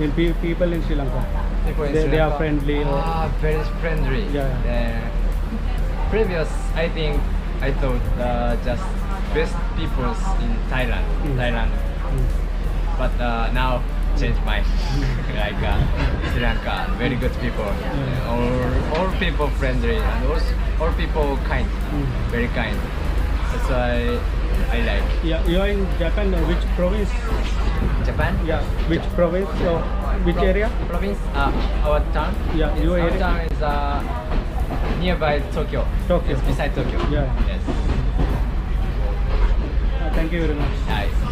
in people in Sri Lanka? People in They Sri are Lanka? friendly or- Very friendly. Yeah. Previous, I think I thought just best peoples in Thailand. But now changed my like Sri Lanka, very good people. All people friendly and also all people kind, very kind. That's why I like Yeah, you are in Japan. Which province? Japan. Yeah, which province or which area? Province, our town. Yeah, your Our area. town is nearby Tokyo. Tokyo. It's beside Tokyo. Yeah. Yes. Thank you very much. Nice.